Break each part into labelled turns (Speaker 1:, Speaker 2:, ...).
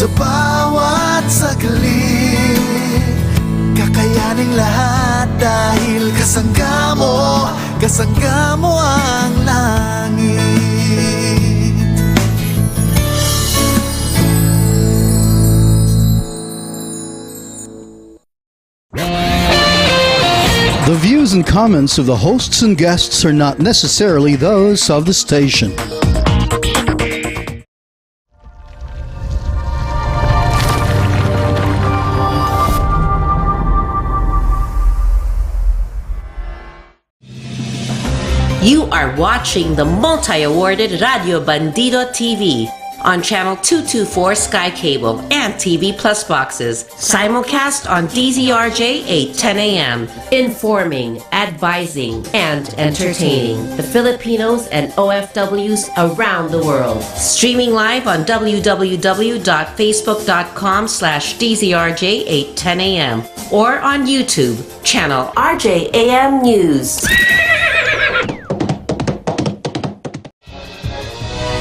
Speaker 1: Sa bawat saglit, kakayaning lahat dahil kasangga mo ang langit.
Speaker 2: The views and comments of the hosts and guests are not necessarily those of the station.
Speaker 3: You are watching the multi-awarded Radio Bandido TV on Channel 224 Sky Cable and TV Plus boxes. Simulcast on DZRJ 8:10 a.m. Informing, advising, and entertaining the Filipinos and OFWs around the world. Streaming live on www.facebook.com/DZRJ 8:10 a.m. or on YouTube, channel RJAM News.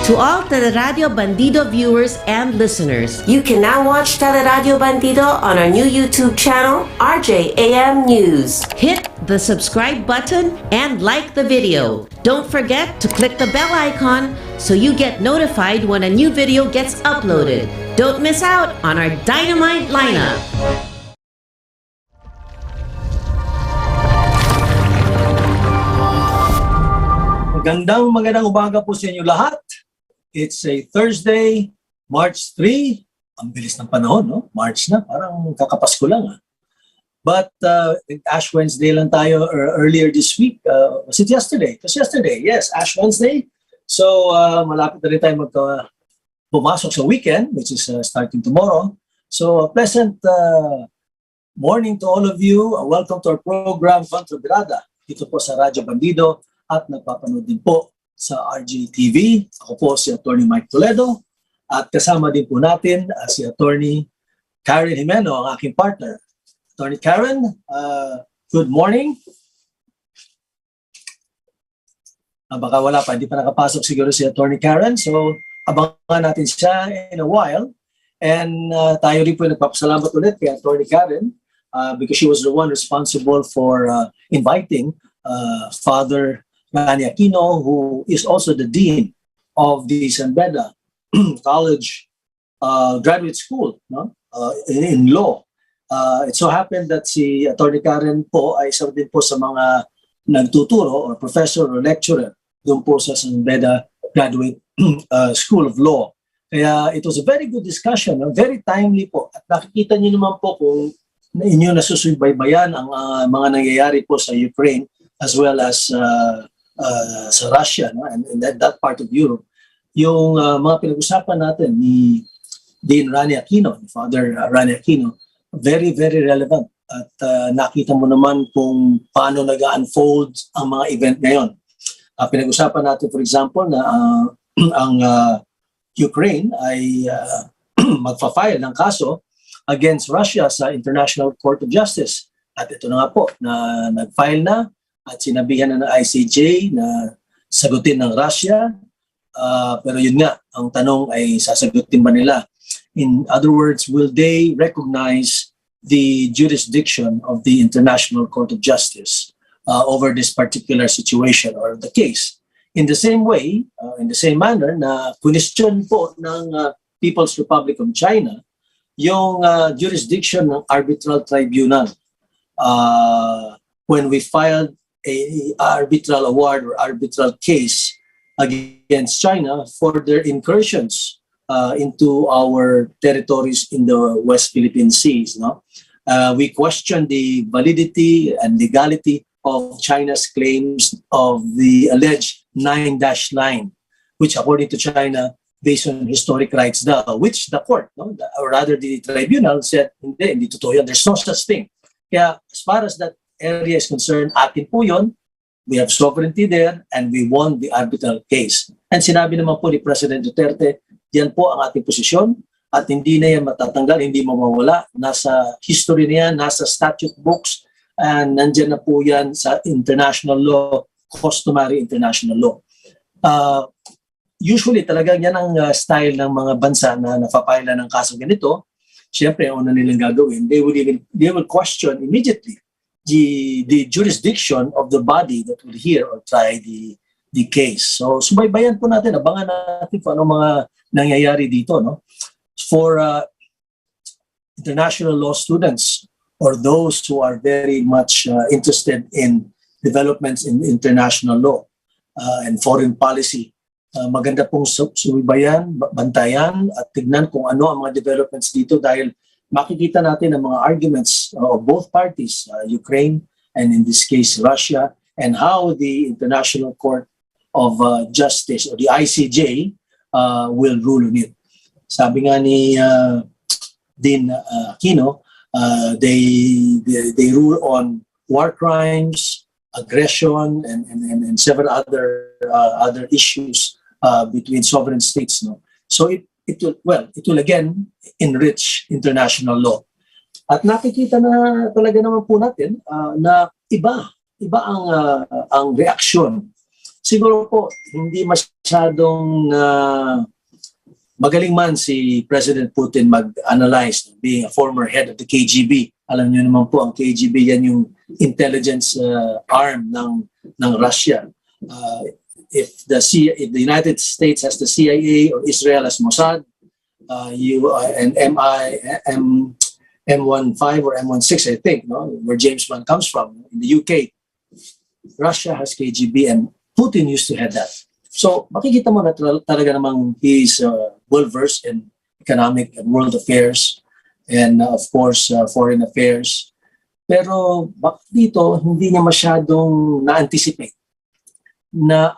Speaker 3: To all Teleradio Bandido viewers and listeners, you can now watch Teleradio Bandido on our new YouTube channel, RJAM News. Hit the subscribe button and like the video. Don't forget to click the bell icon so you get notified when a new video gets uploaded. Don't miss out on our dynamite lineup.
Speaker 4: Magandang umaga po sa inyo lahat. It's a Thursday, March 3. Ang bilis ng panahon, no? March na, parang kakapasko lang. But Ash Wednesday lang tayo earlier this week. Was it yesterday? It was yesterday, yes, Ash Wednesday. So malapit na rin tayo pumasok sa weekend, which is starting tomorrow. So pleasant morning to all of you. Welcome to our program, Kontra Birada. Dito po sa Radyo Bandido at nagpapanood din po sa RGTV. Ako po si Atty. Mike Toledo at kasama din po natin si Atty. Karen Jimeno, ang aking partner. Atty. Karen, good morning. Baka wala pa, hindi pa nakapasok siguro si Atty. Karen, so abangan natin siya in a while. And tayo rin po nagpapasalamat ulit kay Atty. Karen because she was the one responsible for inviting Father Atty. Aquino, who is also the Dean of the San Beda College Graduate School, no? In law. It so happened that si Atty. Karen po ay isa din po sa mga nagtuturo or professor or lecturer doon po sa San Beda Graduate School of Law. Kaya it was a very good discussion, very timely po. At nakikita niyo naman po kung inyo nasusubaybayan ang mga nangyayari po sa Ukraine as well as sa Russia, no? And that part of Europe, yung mga pinag-usapan natin ni Dean Rani Aquino, ni Father Rani Aquino, very, very relevant. At nakita mo naman kung paano nag-unfold ang mga event ngayon. Pinag-usapan natin, for example, na ang Ukraine ay magfa-file ng kaso against Russia sa International Court of Justice. At ito na nga po, na nag-file na at sinabihan na ng ICJ na sagutin ng Russia. Pero yun nga, ang tanong ay sasagutin ba nila? In other words, will they recognize the jurisdiction of the International Court of Justice over this particular situation or the case? In the same way, in the same manner na question po ng People's Republic of China yung jurisdiction ng arbitral tribunal when we filed a arbitral award or arbitral case against China for their incursions into our territories in the West Philippine Seas. No? We question the validity and legality of China's claims of the alleged 9-line, which according to China, based on historic rights daw, which the court, no, or rather the tribunal said, hindi totoo yan, there's no such thing. Kaya as far as that area is concerned, atin po yun, we have sovereignty there, and we won the arbitral case. And sinabi naman po ni President Duterte, yan po ang ating posisyon, at hindi na yan matatanggal, hindi mawawala. Nasa history na yan, nasa statute books, and nandyan na po yan sa international law, customary international law. usually talagang yan ang style ng mga bansa na napapaila ng kaso ganito. Siyempre, ang una nilang gagawin, they will question immediately the jurisdiction of the body that will hear or try the case. So, subaybayan po natin, abangan natin kung ano mga nangyayari dito, no? For international law students or those who are very much interested in developments in international law and foreign policy, maganda pong subaybayan, bantayan at tignan kung ano ang mga developments dito dahil makikita natin ang mga arguments of both parties, Ukraine and in this case Russia, and how the International Court of Justice or the ICJ will rule on it. Sabi nga ni Dean Aquino, they rule on war crimes, aggression, and several other issues between sovereign states. No, so it will again enrich international law. At nakikita na talaga naman po natin na iba ang reaksyon. Siguro po hindi masyadong magaling man si President Putin mag-analyze, being a former head of the KGB. Alam niyo naman po, ang KGB yan yung intelligence arm ng Russia. If the United States has the CIA or Israel has Mossad, and M15 or M16, I think, no, where James Bond comes from in the UK, Russia has KGB and Putin used to head that. So makikita mo na talaga namang he's well-versed in economic and world affairs and of course foreign affairs. Pero dito hindi niya masyadong na-anticipate na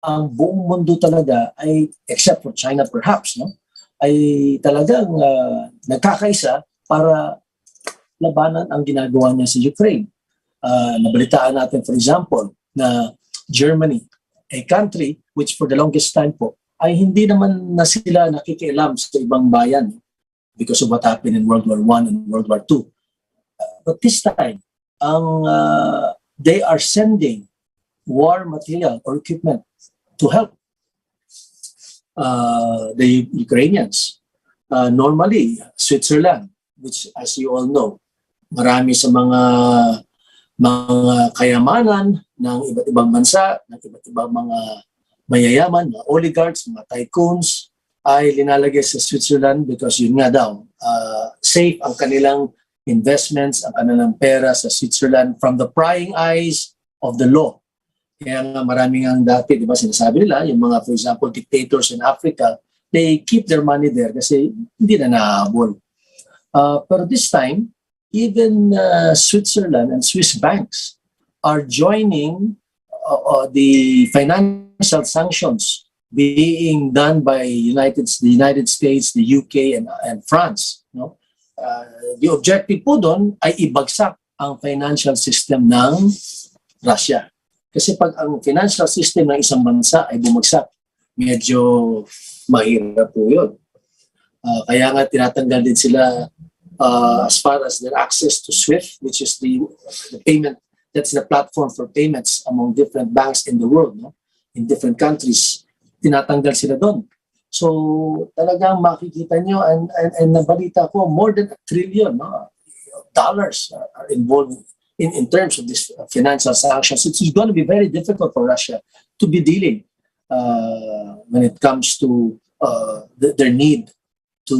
Speaker 4: ang buong mundo talaga ay, except for China perhaps, no, ay talagang nagkakaisa para labanan ang ginagawa niya sa Ukraine. Nabalitaan natin for example na Germany, a country which for the longest time po ay hindi naman na sila nakikialam sa ibang bayan because of what happened in World War I and World War II. But this time, they are sending war material or equipment to help the Ukrainians. Normally, Switzerland, which as you all know, marami sa mga kayamanan ng iba't ibang bansa, ng iba't ibang mga mayayaman, mga oligarchs, mga tycoons, ay linalagay sa Switzerland because yun nga daw, safe ang kanilang investments, ang kanilang pera sa Switzerland from the prying eyes of the law. Kaya nga maraming ang dati, di ba sinasabi nila, yung mga, for example, dictators in Africa, they keep their money there kasi hindi na nahabol. Pero this time, even Switzerland and Swiss banks are joining the financial sanctions being done by the United States, the UK, and France. No? The objective po doon ay ibagsak ang financial system ng Russia. Kasi pag ang financial system ng isang bansa ay bumagsak, medyo mahirap po yun. Kaya nga tinatanggal din sila as far as their access to SWIFT, which is the payment, that's the platform for payments among different banks in the world, no? In different countries, tinatanggal sila doon. So talagang makikita nyo, and nabalita ko, more than $1 trillion dollars are involved in terms of this financial sanctions. It's going to be very difficult for Russia to be dealing when it comes to their need to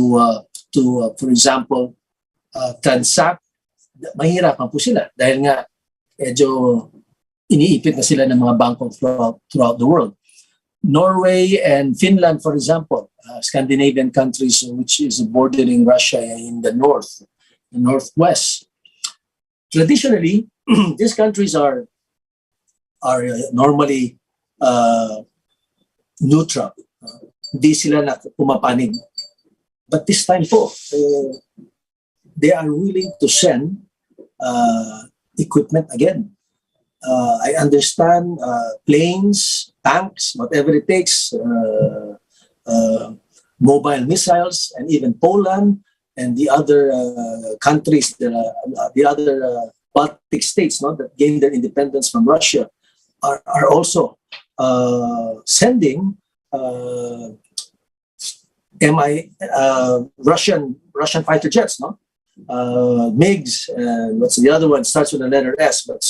Speaker 4: for example, transact. Mahirapan po sila dahil nga medyo iniipit na sila ng mga bangko throughout the world. Norway and Finland, for example, Scandinavian countries which is bordering Russia in the north, the northwest. Traditionally, these countries are normally neutral. Hindi sila na pumapanig. But this time po, they are willing to send equipment again. I understand planes, tanks, whatever it takes, mobile missiles, and even Poland and the other countries, the other Baltic states, no, that gained their independence from Russia, are also sending Russian fighter jets, no? MiGs, and what's the other one? Starts with the letter S, but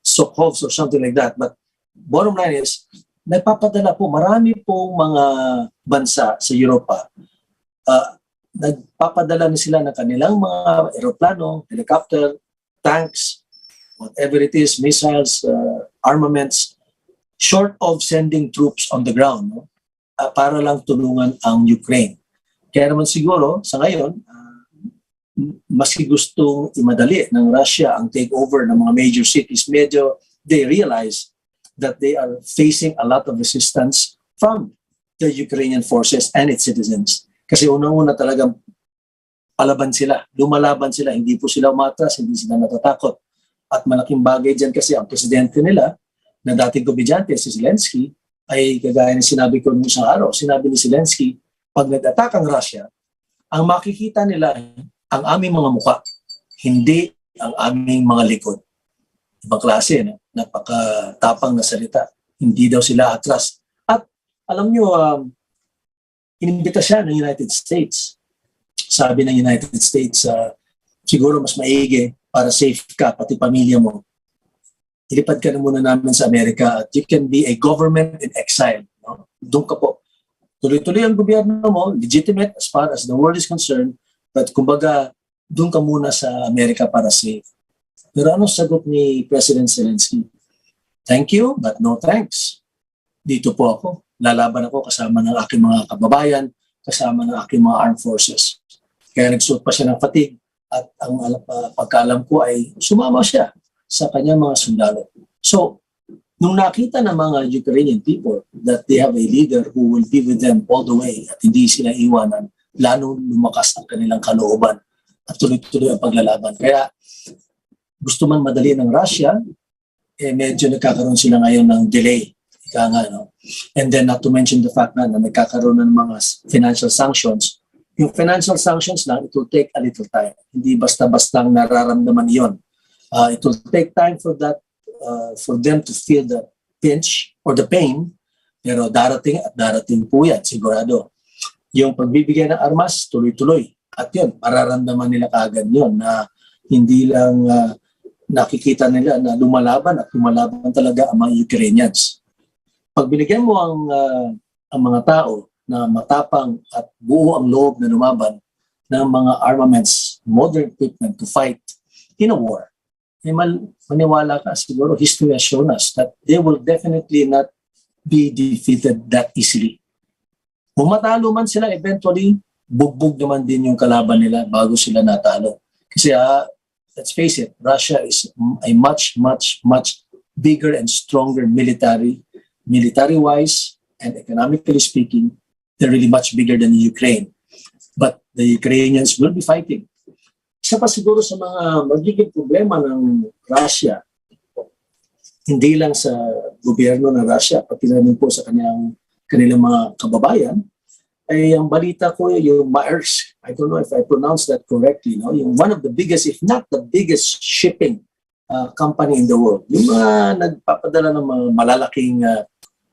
Speaker 4: Sokhovs or something like that. But bottom line is, nagpapadala po, marami po mga bansa sa Europa, nagpapadala na sila ng kanilang mga aeroplano, helicopter, tanks, whatever it is, missiles, armaments, short of sending troops on the ground, no? Para lang tulungan ang Ukraine. Kaya naman siguro, sa ngayon, maski gustong imadali ng Russia ang takeover ng mga major cities, medyo they realize that they are facing a lot of resistance from the Ukrainian forces and its citizens. Kasi unang-una talagang palaban sila, lumalaban sila, hindi po sila umatras, hindi sila natatakot. At malaking bagay dyan kasi ang presidente nila, na dating komedyante, si Zelensky, ay kagaya ng sinabi ko nung isang araw, sinabi ni Zelensky, pag nag-attack ang Russia, ang makikita nila ang aming mga mukha, hindi ang aming mga likod. Ibang klase, no? Napakatapang na salita. Hindi daw sila atras. At alam nyo, inimbita siya ng United States. Sabi ng United States, siguro mas maigi para safe ka, pati pamilya mo. Ilipad ka na muna namin sa Amerika at you can be a government in exile. No? Doon ka po. Tuloy-tuloy ang gobyerno mo, legitimate as far as the world is concerned, but kumbaga, doon ka muna sa Amerika para safe. Pero ano sagot ni President Zelensky? Thank you, but no thanks. Dito po ako. Lalaban ako kasama ng aking mga kababayan, kasama ng aking mga armed forces. Kaya nagsuot pa siya ng fatigue at ang pagkaalam ko ay sumama siya sa kanyang mga sundalo. So, nung nakita ng mga Ukrainian people that they have a leader who will be with them all the way at hindi sila iwanan, lalo lumakas ang kanilang kalooban at tuloy-tuloy ang paglalaban. Kaya gusto man madali ng Russia, medyo nagkakaroon sila ngayon ng delay. Ika nga, no? And then not to mention the fact na nagkakaroon ng mga financial sanctions. Yung financial sanctions lang, it will take a little time. Hindi basta-bastang nararamdaman yon. It will take time for that, for them to feel the pinch or the pain, pero darating at darating po yan, sigurado. Yung pagbibigay ng armas, tuloy-tuloy. At yun, mararamdaman nila kaagad yun na hindi lang nakikita nila na lumalaban at lumalaban talaga ang mga Ukrainians. Pag binigyan mo ang mga tao na matapang at buo ang loob na lumaban ng mga armaments, modern equipment to fight in a war, maniwala ka, siguro history has shown us that they will definitely not be defeated that easily. Kung matalo man sila, eventually, bugbog naman din yung kalaban nila bago sila natalo. Kasi let's face it, Russia is a much, much, much bigger and stronger military-wise and economically speaking, they're really much bigger than Ukraine. But the Ukrainians will be fighting. Isa pa siguro sa mga magiging problema ng Russia, hindi lang sa gobyerno ng Russia, pati na rin po sa kanilang mga kababayan, ay ang balita ko yung Maersk. I don't know if I pronounced that correctly. No? Yung one of the biggest, if not the biggest shipping company in the world. Yung mga nagpapadala ng mga malalaking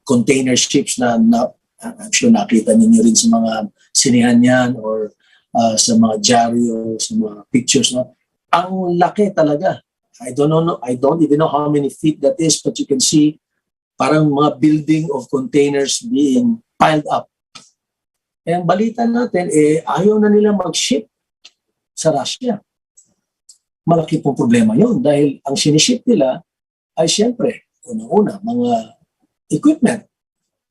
Speaker 4: container ships na I'm sure nakita ninyo rin sa mga sinihan yan or sa mga dyaryo, sa mga pictures. No? Ang laki talaga. I don't even know how many feet that is, but you can see parang mga building of containers being piled up. Eh, ang balita natin, ayaw na nila mag-ship sa Russia. Malaki pong problema yun dahil ang siniship nila ay siyempre, unang-una, mga equipment.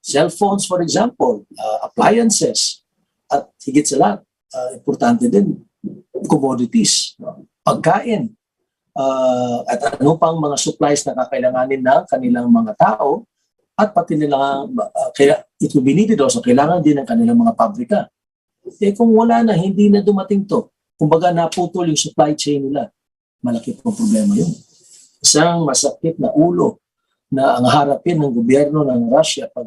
Speaker 4: Cellphones, for example, appliances, at higit sa lahat, importante din, commodities, pagkain, at ano pang mga supplies na kakailanganin ng kanilang mga tao, at pati nila, kaya it will be needed also, kailangan din ng kanilang mga pabrika. Eh kung wala na, hindi na dumating to, kumbaga naputol yung supply chain nila, malaki pong problema yun. Isang masakit na ulo na ang harapin ng gobyerno ng Russia pag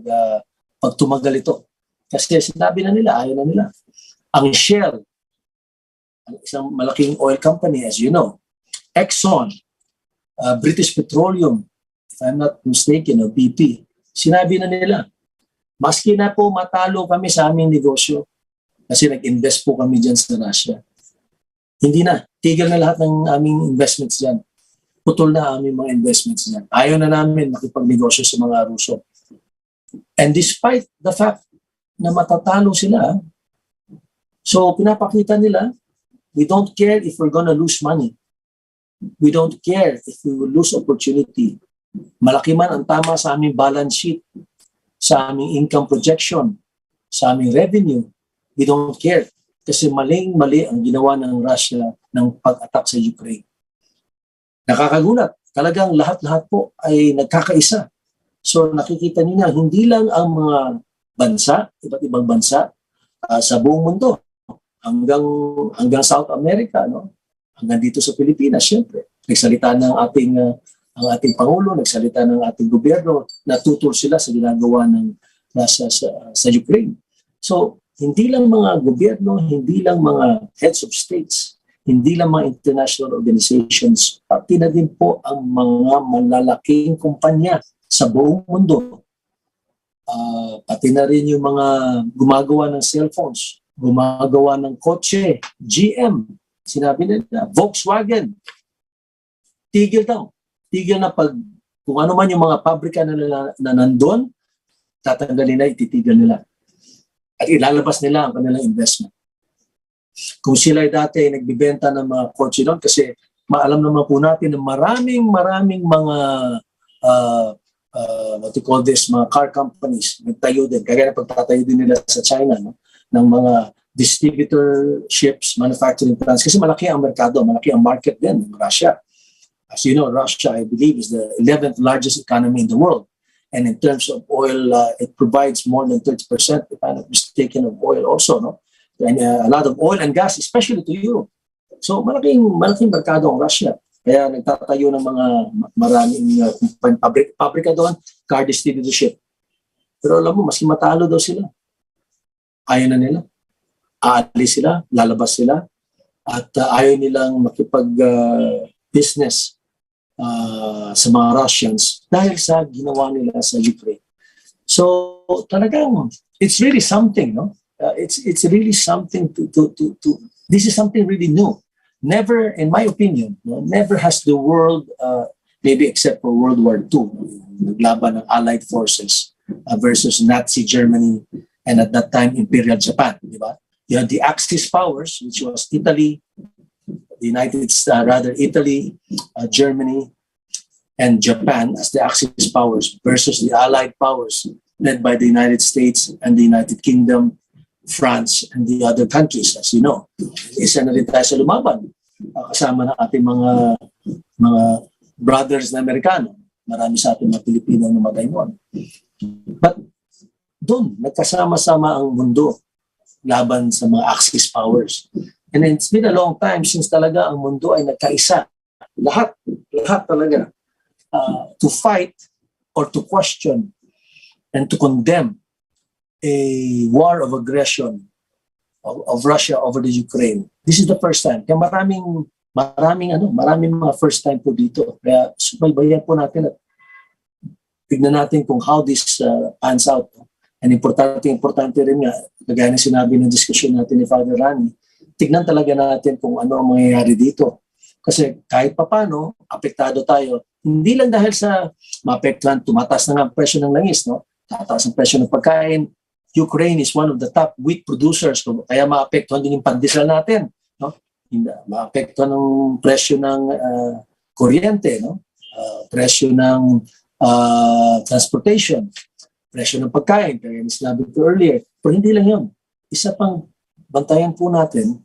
Speaker 4: tumagal ito. Kasi sinabi na nila, ayaw na nila. Ang Shell, ang isang malaking oil company, as you know, Exxon, British Petroleum, if I'm not mistaken, or BP, Sinabi na nila, maski na po matalo kami sa aming negosyo, kasi nag-invest po kami dyan sa Russia. Hindi na. Tigil na lahat ng aming investments dyan. Putol na aming mga investments dyan. Ayaw na namin makipagnegosyo sa mga Ruso. And despite the fact na matatalo sila, so pinapakita nila, we don't care if we're gonna lose money. We don't care if we will lose opportunity. Malaki man ang tama sa aming balance sheet, sa aming income projection, sa aming revenue, we don't care. Kasi maling-mali ang ginawa ng Russia ng pag-attack sa Ukraine. Nakakagulat. Talagang lahat-lahat po ay nagkakaisa. So nakikita niyo na, hindi lang ang mga bansa, iba't ibang bansa, sa buong mundo, hanggang South America, no? Hanggang dito sa Pilipinas, syempre. Nagsalita ng ang ating Pangulo, nagsalita ng ating gobyerno, natutol sila sa ginagawa ng Russia sa Ukraine. So, hindi lang mga gobyerno, hindi lang mga heads of states, hindi lang mga international organizations, pati na din po ang mga malalaking kumpanya sa buong mundo. Pati na rin yung mga gumagawa ng cellphones, gumagawa ng kotse, GM, sinabi nila, Volkswagen, tigil daw. Tigil na kung ano man yung mga pabrika na nandun, tatanggalin na, ititigil nila. At ilalabas nila ang kanilang investment. Kung sila dati ay nagbibenta ng mga kotse doon, kasi maalam naman po natin na maraming mga what you call this, mga car companies, nagtayo din. Kaya na pagtatayo din nila sa China, no? Ng mga distributorships, manufacturing plants. Kasi malaki ang merkado, malaki ang market din ng Russia. As you know, Russia, I believe, is the 11th largest economy in the world. And in terms of oil, it provides more than 30%, if I'm not mistaken, of oil also, no? And a lot of oil and gas, especially to Europe. So malaking merkado ang Russia. Kaya nagtatayo ng mga maraming pabrika doon, car distributorship. Pero alam mo, maski matalo daw sila, ayaw na nila. Aalis sila, lalabas sila, at ayaw nilang makipag-business sa mga Russians dahil sa ginawa nila sa Ukraine. So talagang it's really something, no? It's really something to this is something really new. Never, in my opinion, no, never has the world, maybe except for World War II, naglaban ng Allied forces versus Nazi Germany and at that time Imperial Japan, di ba? You had the Axis powers, which was Italy, Italy, Germany, and Japan as the Axis powers versus the Allied powers led by the United States and the United Kingdom, France, and the other countries, as you know. Isa na rin tayo sa lumaban. Kasama ng ating mga brothers na Amerikano. Marami sa ating mga Pilipino na namatay noon. But doon, nagkasama-sama ang mundo laban sa mga Axis powers. And it's been a long time since talaga ang mundo ay nagkaisa. Lahat talaga. To fight or to question and to condemn a war of aggression of Russia over the Ukraine. This is the first time. Kaya maraming mga first time po dito. Kaya subaybayan po natin at tignan natin kung how this pans out. And importante rin nga, kagaya na sinabi ng diskusyon natin ni Father Rani, tignan talaga natin kung ano ang mangyayari dito. Kasi kahit papano, apektado tayo. Hindi lang dahil sa maapektuhan, tumataas na nga ang presyo ng langis, no? Tataas ang presyo ng pagkain. Ukraine is one of the top wheat producers, no? Kaya maapektuhan din yung pandesal natin, no? Maapektuhan ng presyo ng kuryente, no? Presyo ng transportation, presyo ng pagkain, kaya sinabi ko earlier. Pero hindi lang yun. Isa pang bantayan po natin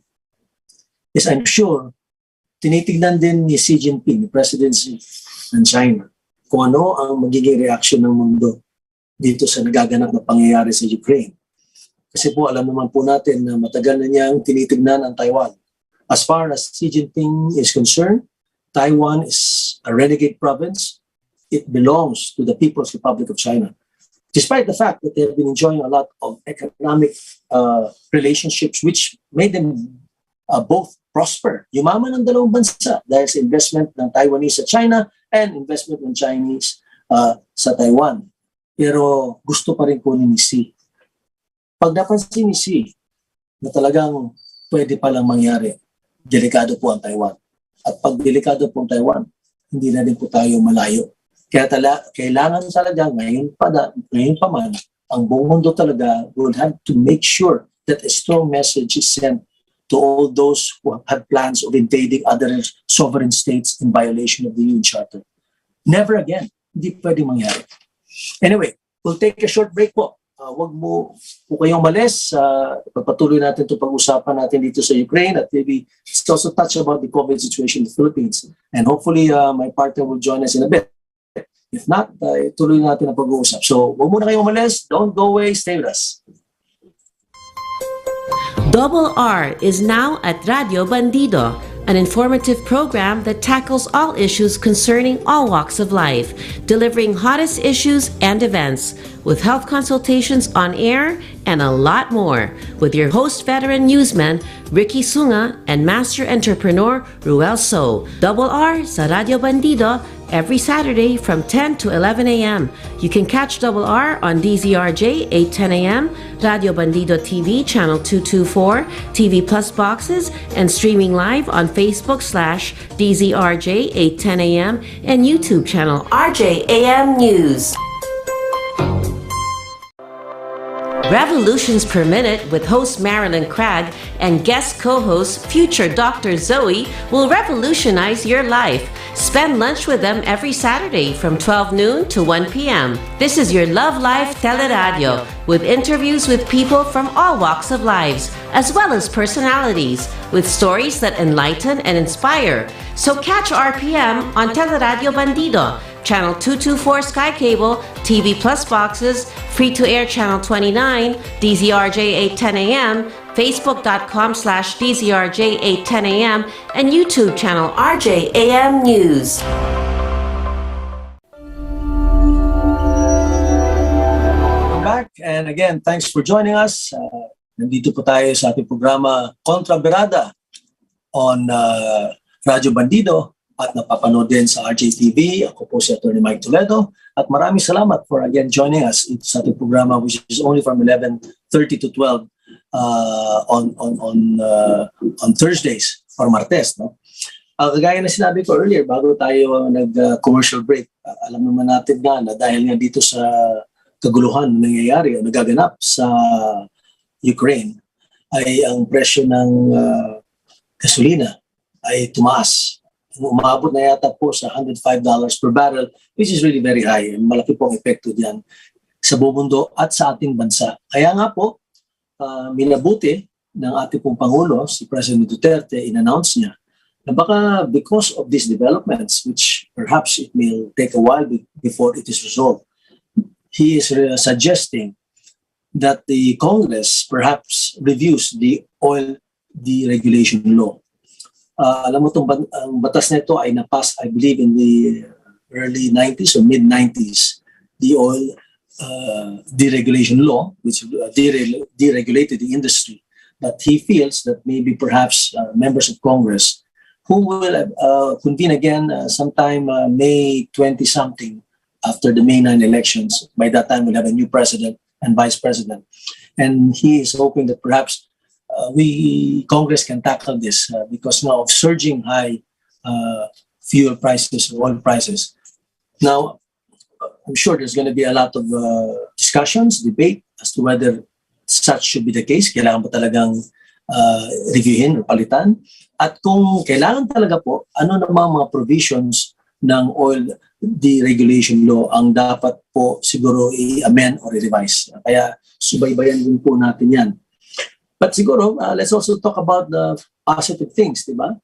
Speaker 4: is, I'm sure, tinitignan din ni Xi Jinping, ni presidency ng China, kung ano ang magiging reaction ng mundo dito sa nagaganap na pangyayari sa Ukraine. Kasi po alam naman po natin na matagal na niyang tinitignan ang Taiwan. As far as Xi Jinping is concerned, Taiwan is a renegade province. It belongs to the People's Republic of China. Despite the fact that they have been enjoying a lot of economic relationships which made them both prosper. Yumaman ang dalawang bansa dahil sa investment ng Taiwanese sa China and investment ng Chinese sa Taiwan. pero gusto pa rin kunin ni C. Pag napansin ni C na talagang pwede palang mangyari, delikado po ang Taiwan. At pag delikado po ang Taiwan, hindi na din po tayo malayo. Kaya kailangan talaga ngayon pa man, ang buong mundo talaga will have to make sure that a strong message is sent to all those who have plans of invading other sovereign states in violation of the UN Charter. Never again. Hindi pwede mangyari. Anyway, we'll take a short break po. Huwag mo po kayong malis. Pagpatuloy natin ito pag-usapan natin dito sa Ukraine at maybe it's also touch about the COVID situation in the Philippines. And hopefully, my partner will join us in a bit. If not, tuloy natin ang pag-uusap. So, huwag muna kayong umalis. Don't go away. Stay with us.
Speaker 3: Double R is now at Radio Bandido, an informative program that tackles all issues concerning all walks of life, delivering hottest issues and events, with health consultations on air and a lot more, with your host veteran newsman Ricky Sunga and master entrepreneur Ruel So. Double R sa Radio Bandido every Saturday from 10 to 11 a.m. You can catch Double R on DZRJ 8:10 a.m., Radio Bandido TV channel 224, TV Plus boxes, and streaming live on Facebook/DZRJ 8:10 a.m. and YouTube channel RJAM News. Revolutions Per Minute with host Marilyn Craig and guest co-host future Dr. Zoe will revolutionize your life. Spend lunch with them every Saturday from 12 noon to 1 p.m. This is your Love Life Teleradio with interviews with people from all walks of lives, as well as personalities, with stories that enlighten and inspire. So catch RPM on Teleradio Bandido, Channel 224 Sky Cable, TV Plus boxes, free-to-air Channel 29, DZRJ 8:10 a.m., Facebook.com/DZRJ 8:10 a.m., and YouTube channel RJAM News.
Speaker 4: Welcome back, and again, thanks for joining us. Nandito po tayo sa ating programa Kontra Birada on Radio Bandido at napapanood din sa RJTV. Ako po si Atty. Mike Toledo at maraming salamat for again joining us sa ating programa which is only from 11:30 to 12 on Thursdays or Martes. No? Kagaya na sinabi ko earlier bago tayo nag-commercial break, alam naman natin na dahil nga dito sa kaguluhan na nangyayari o nagaganap sa Ukraine ay ang presyo ng gasolina ay tumaas. Umabot na yata po sa $105 per barrel, which is really very high. Malaki po ang epekto diyan sa buong mundo at sa ating bansa. Kaya nga po, minabuti ng ating pong Pangulo, si President Duterte, in-announce niya na baka because of these developments, which perhaps it may take a while before it is resolved, he is suggesting that the Congress perhaps reviews the oil deregulation law. Alam mo itong batas na ito ay napas, I believe, in the early 90s or mid-90s. The oil deregulation law, which deregulated the industry. But he feels that maybe perhaps members of Congress who will convene again sometime May 20-something after the May 9 elections. By that time, we'll have a new president and vice president. And he is hoping that perhaps Congress can tackle this because now of surging high fuel prices, oil prices. Now, I'm sure there's going to be a lot of discussions, debate as to whether such should be the case. Kailangan ba talagang reviewin or palitan? At kung kailangan talaga po, ano namang mga provisions ng oil deregulation law ang dapat po siguro i-amend or i-revise. Kaya subaybayan din po natin yan. But siguro, let's also talk about the positive things, di ba?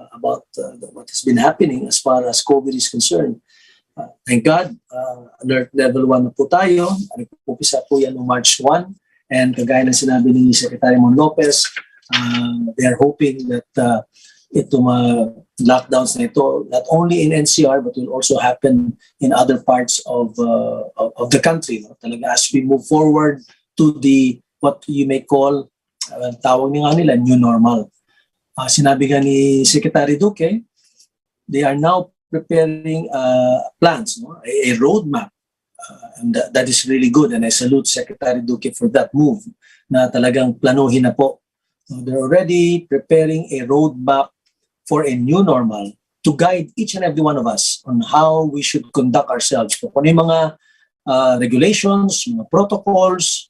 Speaker 4: About what has been happening as far as COVID is concerned. Thank God, alert level 1 na po tayo. Nag-umpisa po yan noong March 1. And kagaya ng sinabi ni Secretary Mon Lopez, they are hoping that itong lockdowns na ito, not only in NCR, but will also happen in other parts of the country. No? Talaga, as we move forward to the, what you may call, tawag nga nila, new normal. Sinabi nga ni Secretary Duque, they are now preparing plans, no? a roadmap And that is really good, and I salute Secretary Duque for that move na talagang planuhin na po. They're already preparing a roadmap for a new normal to guide each and every one of us on how we should conduct ourselves. Kung ano yung mga regulations, mga protocols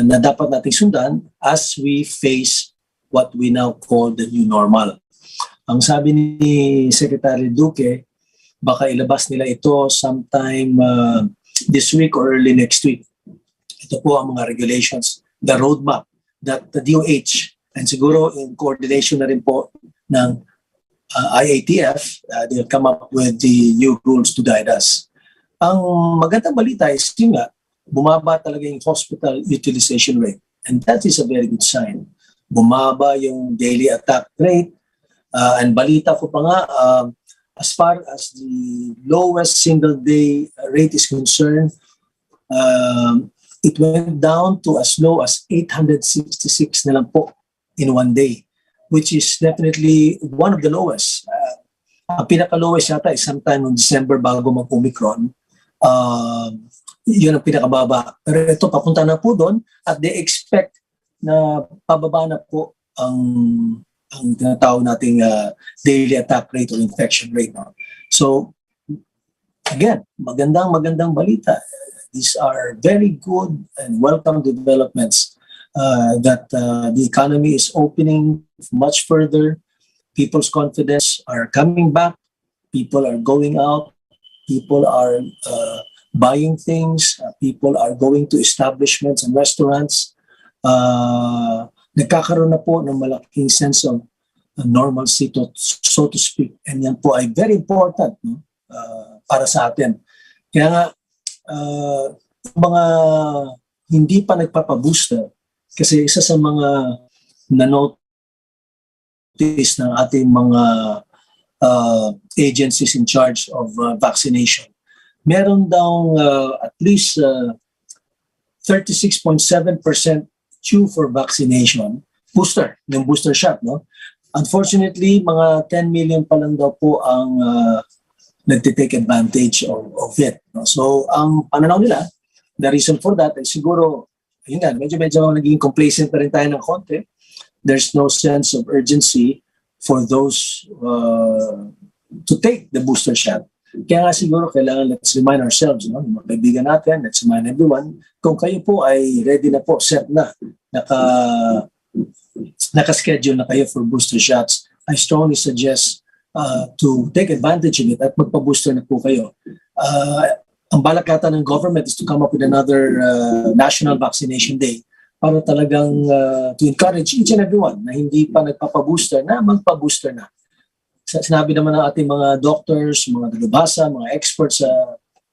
Speaker 4: na dapat nating sundan as we face what we now call the new normal. Ang sabi ni Secretary Duque, baka ilabas nila ito sometime this week or early next week. Ito po ang mga regulations, the roadmap that the DOH and siguro in coordination na rin po ng IATF, they'll come up with the new rules to guide us. Ang magandang balita is yun nga, bumaba talaga yung hospital utilization rate. And that is a very good sign. Bumaba yung daily attack rate. And balita ko pa nga, as far as the lowest single day rate is concerned, it went down to as low as 866 na lang po in one day, which is definitely one of the lowest. Ang pinaka-lowest yata is sometime in December bago mag-Omicron. Yun ang pinakababa. Pero ito, papunta na po doon at they expect na pababa na po ang tinatawag nating daily attack rate or infection rate. No? So, again, magandang balita. These are very good and welcome developments that the economy is opening much further. People's confidence are coming back. People are going out. People are buying things. People are going to establishments and restaurants. Nagkakaroon na po ng malaking sense of normalcy, so to speak. And yan po ay very important, no? Para sa atin. Kaya nga, mga hindi pa nagpapabooster, kasi isa sa mga na-notice ng ating mga agencies in charge of vaccination, meron daw at least 36.7% due for vaccination, yung booster shot, no? Unfortunately, mga 10 million pa lang daw po ang nagtitake advantage of it. No? So, ang pananaw nila, the reason for that ay siguro, yun nga, medyo naging complacent pa rin tayo ng konti. There's no sense of urgency for those to take the booster shot. Kaya nga siguro kailangan let's remind ourselves, no? Mga kaibigan natin, let's remind everyone, kung kayo po ay ready na po, set na, naka-schedule na kayo for booster shots, I strongly suggest to take advantage of it at magpa-booster na po kayo. Ang balak yata ng government is to come up with another national vaccination day para talagang to encourage each and everyone na hindi pa nagpapa-booster na magpa-booster na. Sinabi naman ng ating mga doctors, mga dalubhasa, mga experts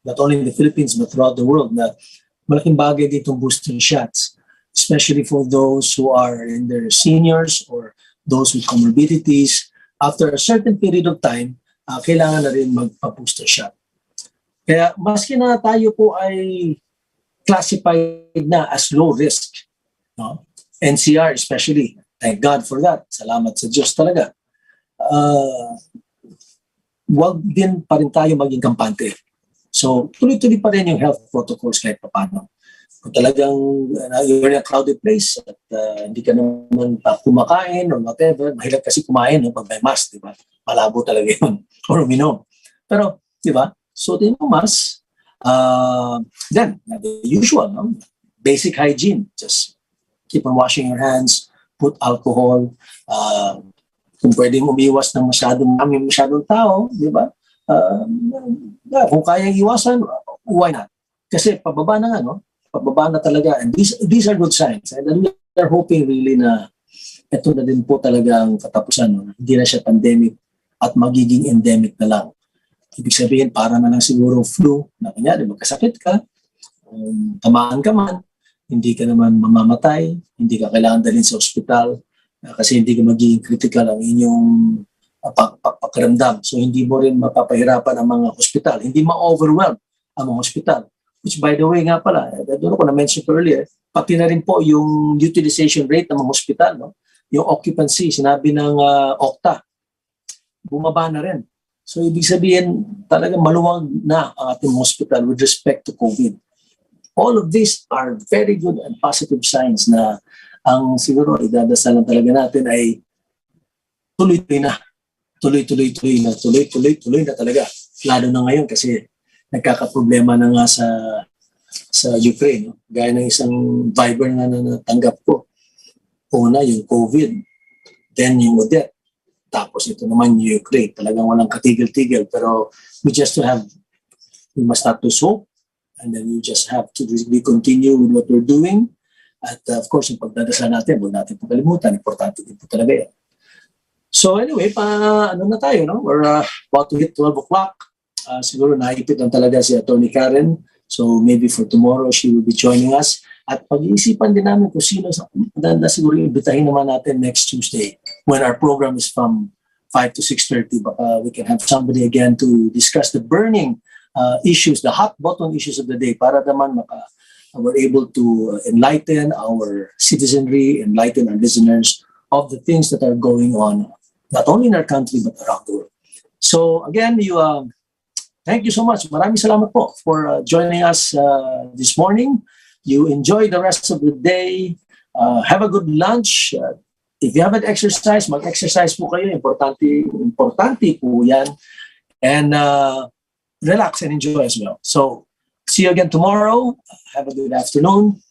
Speaker 4: not only in the Philippines but throughout the world na malaking bagay ditong booster shots, especially for those who are in their seniors or those with comorbidities. After a certain period of time, kailangan na rin magpa-booster shot. Kaya maski na tayo po ay classified na as low risk, no? NCR especially, thank God for that. Salamat sa Diyos talaga. Wag din pa rin tayo maging kampante. So, tuloy-tuloy pa rin yung health protocols kahit paano. Kung talagang you're in a crowded place at hindi ka naman kumakain or whatever, mahirap kasi kumain no, pag may mask, di ba? Malabo talaga yun. Or uminom. Pero, di ba? So, din mo mask. Then, the usual, no? Basic hygiene. Just keep on washing your hands, put alcohol, kung pwedeng umiwas ng masyadong tao, di ba? Kung kayang iwasan, why not? Kasi pababa na nga, no? Pababa na talaga. And these are good signs. And we are hoping really na ito na din po talaga ang katapusan. No? Hindi na siya pandemic at magiging endemic na lang. Ibig sabihin, para na lang siguro flu, na kanya, magkasakit ka, tamaan ka man, hindi ka naman mamamatay, hindi ka kailangan dalhin sa ospital, kasi hindi ka magiging critical ang inyong pakiramdam. So hindi mo rin mapapahirapan ang mga hospital. Hindi ma-overwhelm ang mga hospital. Which by the way nga pala, doon ko na-mention earlier, pati na rin po yung utilization rate ng mga hospital. No? Yung occupancy, sinabi ng Okta, bumaba na rin. So ibig sabihin, talagang maluwag na ang ating hospital with respect to COVID. All of these are very good and positive signs na ang siguro idadasalan talaga natin ay tuloy-tuloy na. Tuloy-tuloy na talaga. Lalo na ngayon kasi nagkakaproblema na nga sa Ukraine. No? Gaya ng isang Viber na natanggap ko. Una, yung COVID. Then yung Odette. Tapos ito naman yung Ukraine. Talagang walang katigil-tigil. Pero we must not lose hope. And then we just have to really continue with what we're doing. At of course, yung pagdadasal natin, huwag natin pagkalimutan. Importante din po talaga yan. So anyway, ano na tayo, no? We're about to hit 12 o'clock. Siguro naipit lang talaga si Atty. Karen. So maybe for tomorrow, she will be joining us. At pag-iisipan din namin kung sino siguro imbitahin naman natin next Tuesday when our program is from 5 to 6:30. Baka we can have somebody again to discuss the burning issues, the hot button issues of the day para naman we're able to enlighten our citizenry, enlighten our listeners of the things that are going on, not only in our country but around the world. So again, thank you so much. Maraming salamat po for joining us this morning. You enjoy the rest of the day. Have a good lunch. If you haven't exercised, mag-exercise po kayo. Importante po yan. And relax and enjoy as well. So, see you again tomorrow. Have a good afternoon.